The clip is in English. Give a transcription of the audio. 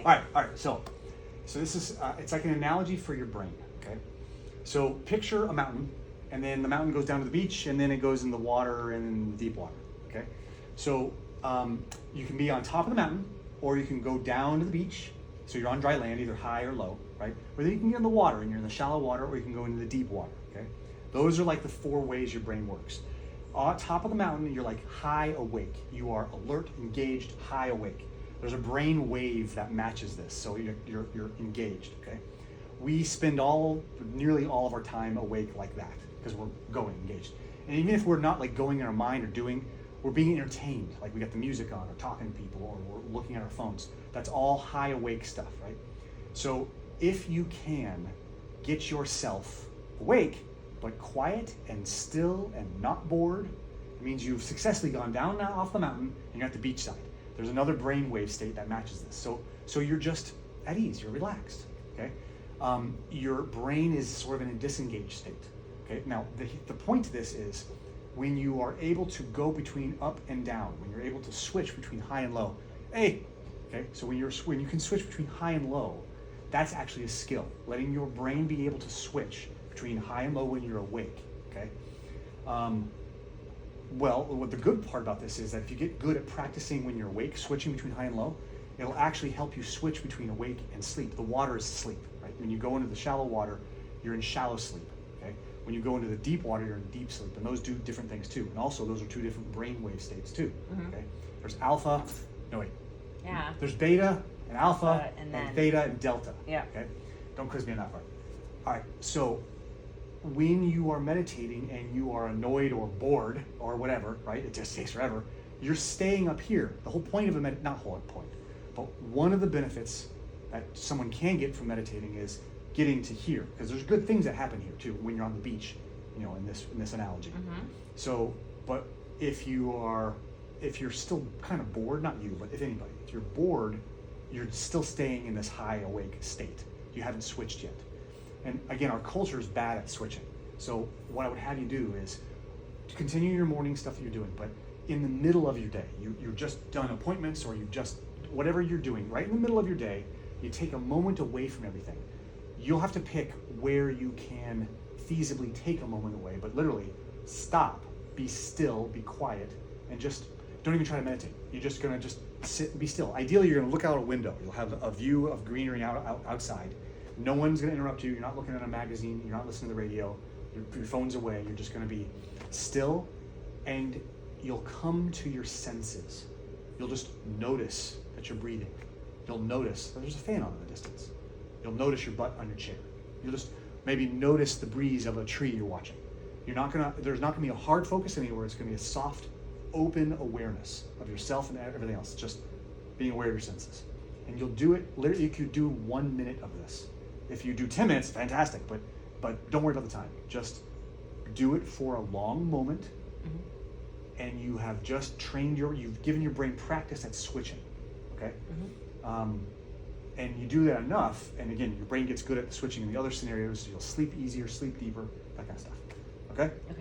All right. So this is it's like an analogy for your brain. Okay. So picture a mountain, and then the mountain goes down to the beach, and then it goes in the water and in deep water. Okay. So you can be on top of the mountain, or you can go down to the beach. So you're on dry land, either high or low, right? Or then you can get in the water, and you're in the shallow water, or you can go into the deep water. Okay. Those are like the 4 ways your brain works. On top of the mountain, you're like high awake. You are alert, engaged, high awake. There's a brain wave that matches this, so you're engaged. Okay, we spend nearly all of our time awake like that because we're going engaged. And even if we're not like going in our mind or doing, we're being entertained. Like we got the music on, or talking to people, or we're looking at our phones. That's all high awake stuff, right? So if you can get yourself awake, but quiet and still and not bored, it means you've successfully gone down now off the mountain and you're at the beach side. There's another brainwave state that matches this. So you're just at ease, you're relaxed, okay? Your brain is sort of in a disengaged state, okay? Now, the point to this is when you are able to go between up and down, when you're able to switch between high and low, okay? So when you can switch between high and low, that's actually a skill, letting your brain be able to switch between high and low when you're awake, okay? Well, what the good part about this is that if you get good at practicing when you're awake, switching between high and low, it'll actually help you switch between awake and sleep. The water is sleep, right? When you go into the shallow water, you're in shallow sleep, okay? When you go into the deep water, you're in deep sleep, and those do different things too. And also, those are 2 different brainwave states too, okay? There's alpha, Yeah. There's beta and alpha and theta and delta, yeah. okay? Don't quiz me on that part. All right, so when you are meditating and you are annoyed or bored or whatever, right? It just takes forever. You're staying up here. The whole point of not whole point, but one of the benefits that someone can get from meditating is getting to here, because there's good things that happen here too when you're on the beach, in this analogy. So, but if you're still kind of bored, not you, but if anybody, if you're bored, you're still staying in this high awake state. You haven't switched yet. And again, our culture is bad at switching. So what I would have you do is to continue your morning stuff that you're doing, but in the middle of your day, you're just done appointments, or you've just, whatever you're doing, right in the middle of your day, you take a moment away from everything. You'll have to pick where you can feasibly take a moment away, but literally stop, be still, be quiet, and just don't even try to meditate. You're just gonna just sit and be still. Ideally, you're gonna look out a window. You'll have a view of greenery outside. No one's going to interrupt you. You're not looking at a magazine. You're not listening to the radio. Your phone's away. You're just going to be still, and you'll come to your senses. You'll just notice that you're breathing. You'll notice that there's a fan on in the distance. You'll notice your butt on your chair. You'll just maybe notice the breeze of a tree you're watching. There's not going to be a hard focus anywhere. It's going to be a soft, open awareness of yourself and everything else. Just being aware of your senses. And you'll do it, literally, you could do 1 minute of this. If you do 10 minutes, fantastic, but don't worry about the time. Just do it for a long moment, and you have just you've given your brain practice at switching, okay? And you do that enough, and again, your brain gets good at switching in the other scenarios, so you'll sleep easier, sleep deeper, that kind of stuff, okay?